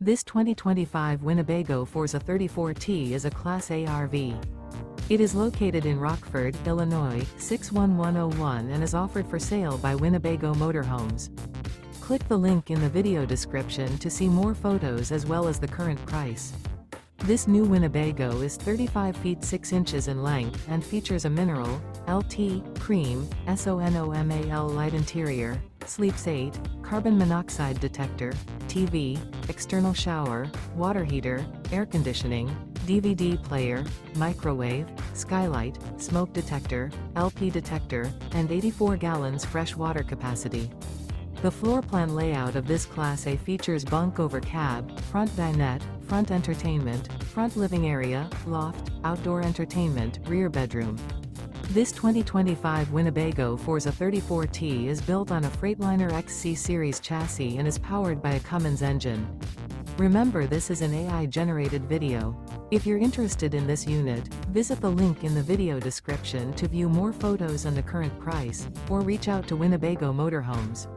This 2025 Winnebago Forza 34T is a Class A RV. It is located in Rockford, Illinois, 61101 and is offered for sale by Winnebago Motorhomes. Click the link in the video description to see more photos as well as the current price. This new Winnebago is 35 feet 6 inches in length and features a mineral, LT, cream, SONOMAL light interior, sleeps 8, carbon monoxide detector, TV, external shower, water heater, air conditioning, DVD player, microwave, skylight, smoke detector, LP detector, and 84 gallons fresh water capacity. The floor plan layout of this Class A features bunk over cab, front dinette, front entertainment, front living area, loft, outdoor entertainment, rear bedroom. This 2025 Winnebago Forza 34T is built on a Freightliner XC Series chassis and is powered by a Cummins engine. Remember, this is an AI-generated video. If you're interested in this unit, visit the link in the video description to view more photos and the current price, or reach out to Winnebago Motorhomes.